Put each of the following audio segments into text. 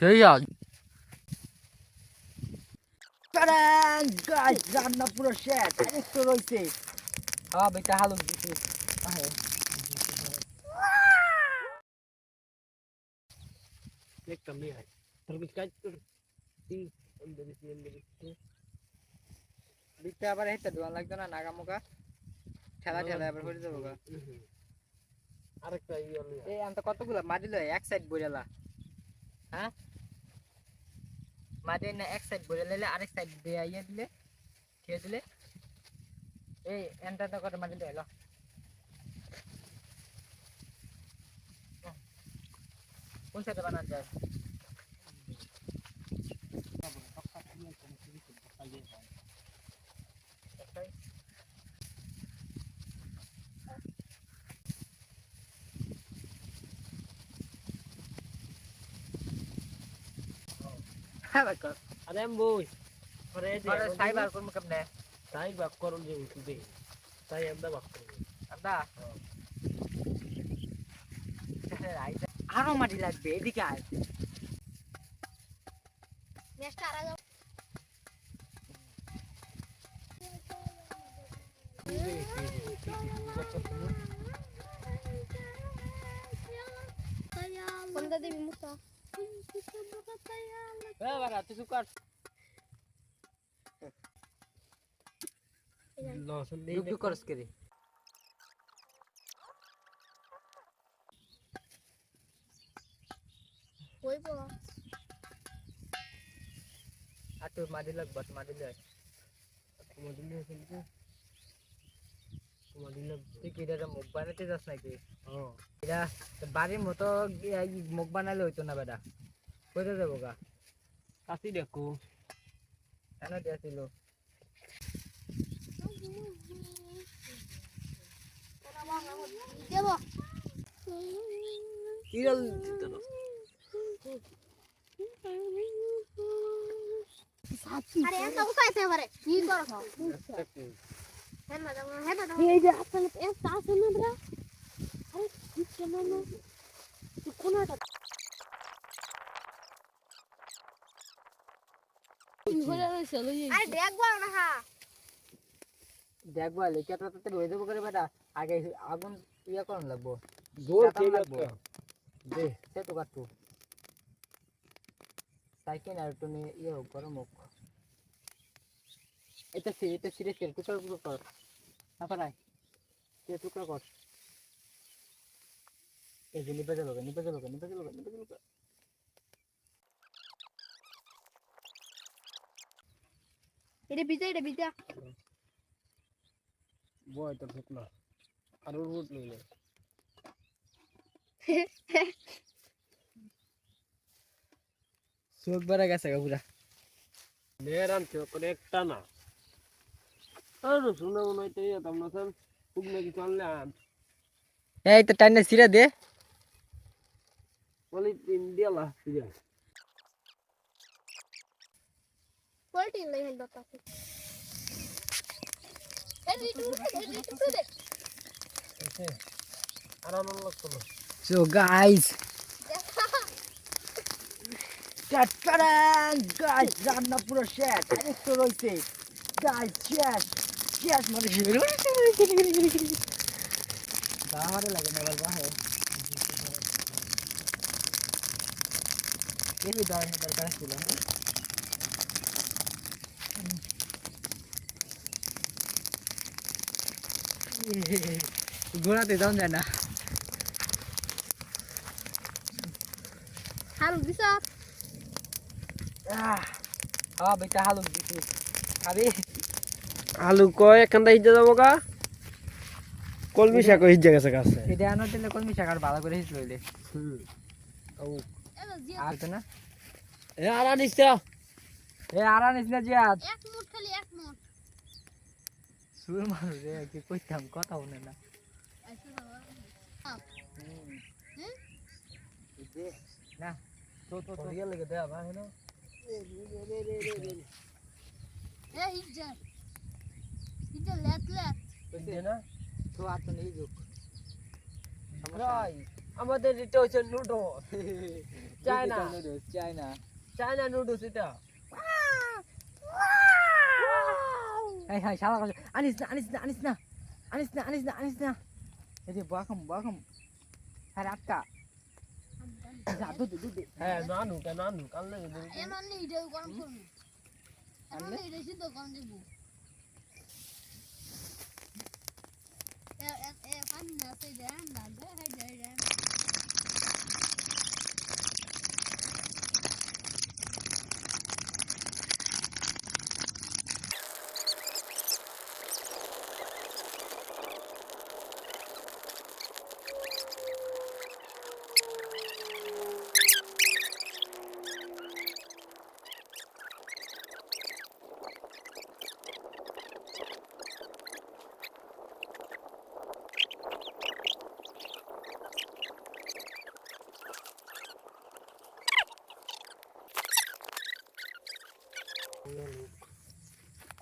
সেই আজ গাইস রান্না পুরো শেষ আরেকটু রইছে হ্যাঁ বেটা হালুক দিছি দেখতাম নিয়ে আয় তোর কিছু কাজ কর অন্ধে দিছি দিতে আবার হেতে দোয়ান লাগতো না নাগামুগা ঠেলা ঠেলা আবার হয়ে যাবো গা আরেকটা ইয়ে নিয়ে এই আনতে কতগুলা মাটি লয় এক সাইড বইরালা হ্যাঁ মাটি না এক সাইড বইরা লইলে আরেক সাইড দিয়ে ইয়ে দিলে খেয়ে দিলে এই এন্টারটা করে মাটি লয় লো কোন সাইডে বানাতে যায় হ্যাঁ বাকো আরে বই পরে আরে সাইবার কোন কেমনে তাই বাক করুন যে উঠবে তাই আমরা বাক করব আদা আরো মাটি লাগবে এদিকে আয় নেক্সট আরা যাও কোনটা দিবি মুসা হ্যাঁ বারা তুই কর লসন নেই লুক করস করি কই বলা আর তুই মাটি লাগবে মাটি লয় তোমাদের নিয়ে চলছে তোমাদের নিয়ে তুই কি এটা মুখ বানাতে যাস নাকি ও এটা বাড়ির মতো মুখ বানালে হইতো না বেটা কোথায় যাবো গা কাশি দেখো কেন দিয়েছিল দেবো ইরাল দিতে না আরে এত কোথায় পারে কি করছ হ্যাঁ ম্যাডাম এই যে আসলে এত আছে না ব্রা আরে কি কেন না তুই কোনটা আরে দেখবো না হ্যাঁ দেখবো লেখাটা তো রয়ে যাবো করে বেটা আগে আগুন ইয়া করন লাগবো জোর কে লাগবো লাগতো দে সে তো কাটু সাইকেল আর তুমি ইয়ে গরম হোক এটা সিরিয়াস কর টুকরা কর তারপর আয় তুই টুকরা কর এই যে নিপে যাবো এটা বিজা বয় তোর শুকনা আর রুট নিলে চোখ বেড়ে গেছে পুরা নেরান তো করে একটা না আর শুনে মনে হইতে তোমরা সব খুব নাকি চললে এই তো টাইনে সিরা দে বলি ইন্ডিয়া লা সিরিয়া কোয়ালিটি লই হল দতা এই রিটু দে আর আনন্দ লাগতো না সো গাইস গাইস রান্না পুরো শেষ আরেকটু রইছে গাইস শেষ মানে আমারে লাগে না বাবা হে এই দাও না দরকার ছিল ঘোড়াতে যাও যায় না হাল দিছ হ্যাঁ বেটা হালুক দিছি খাবি আলু কয় এখানটা হিজে যাবো গা কলমি শাক হিজে গেছে কাছে এটা আনো দিলে কলমি শাক আর ভালো করে হিস লইলে আর তো না এ আর আনিস এ আর আনিস না জিয়াদ এক মুঠ খালি এক মুঠ সুর মারু রে কি কইতাম কথা শুনে না না তো রিয়া লাগে দেয়া ভাই না এ ইজ্জা লেট বুঝছে না তো আর তো নেই যোগ রাই আমাদের এটা হচ্ছে নুডো চায়না চায়না চায়না নুডলস এটা এই হাই শালা আনিস না এই যে বাকম আরে আটকা যা দুধ হ্যাঁ নানু কাললে এ নন্নি এটা গরম করুন আমি এটা সিদ্ধ করুন দেব এ পানি না তো দেন না দেন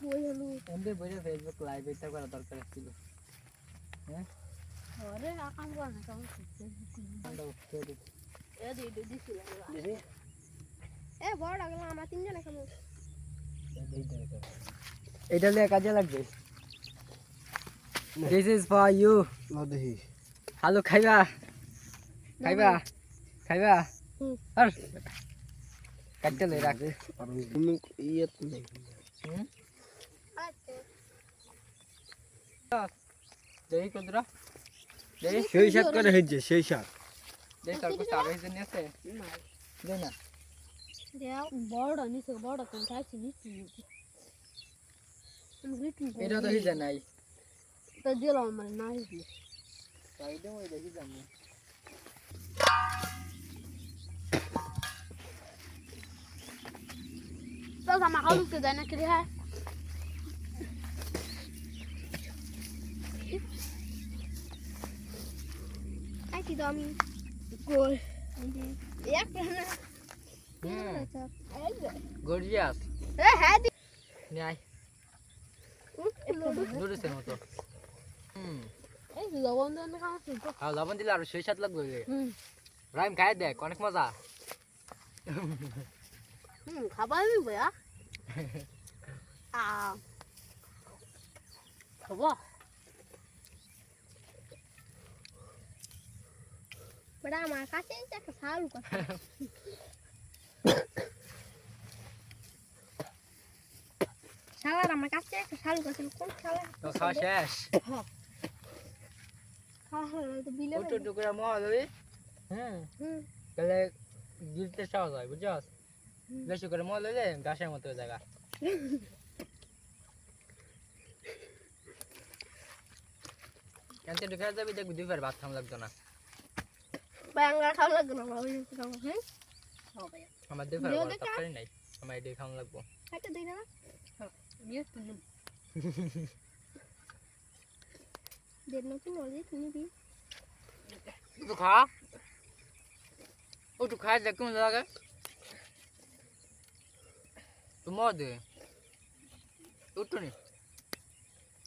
কই হলো এমনি বইরে ফেসবুক লাইভ এটা করা দরকার ছিল আরে আকাম কর না কেমন এ দিছিল এ বড় লাগলো আমার তিনজনে কেমন এটা নিয়ে কাজে লাগবে দিস ইজ ফর ইউ দেখি হ্যালো খাইবা আর কাটতে লই রাখ তুমি ইয়ে নেই দেই কদরা দেই সেই শাক করে হইছে সেই শাক দেই তোর কো সাবে জন্য আছে দে না দেও বড় নিছে বড় কোন খাইছি নিছি আমি গিটু এটা তো হিজা নাই তো দিলাম মানে না হিছি তাই দে ওই দেখি জানি তো sama halu ke dana kiri hai ai ti dami gol ya kana gorgeous eh hai di নাই দূরে মতো eh lawan dana kan su আর লবণ দিলে আর সেই স্বাদ লাগবে রাইম খাই দেখ অনেক মজা খাবার নিব ya ah খাবা বড় আমার কাছে একটা সালু কথা শালার আমার কাছে একটা সালু কথা কোন শালা তো খাওয়া শেষ খাওয়া তো বিলে ওটু টুকরা মহা দেবে তাহলে গিলতে সহজ হয় বুঝছস বেশি করে মহা দিলে গাছের মতো জায়গা কেনতে ঢুকে যাবি দেখবি দুইবার ভাত খাওয়া লাগতো না বাংলা খাওয়া লাগবে না বাবা খাওয়া হ্যাঁ হবে আমার দুইবার তরকারি নাই আমার এটাই খাওয়া লাগবো এটা দেই না বিয়ে তুমি দেন না তুমি অলরেডি তুমি বি তো খা ও তো খাই দেখ কেমন লাগে তো মদ দে উঠো নি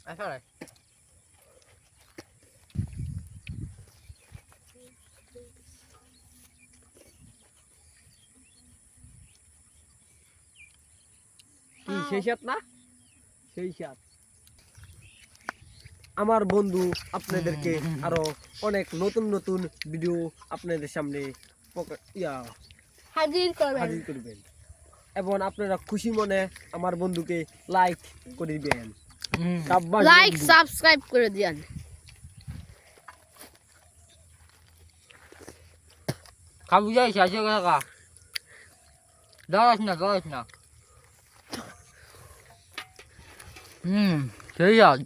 আসা রে কি সেই শাক না সেই শাক আমার বন্ধু আপনাদেরকে আরো অনেক নতুন নতুন ভিডিও আপনাদের সামনে হাজির হাজির করবেন এবং আপনারা খুশি মনে আমার বন্ধুকে লাইক করে দিবেন লাইক সাবস্ক্রাইব করে দিন খাবি যাই শেষে কথা দাঁড়াস না সেই আজ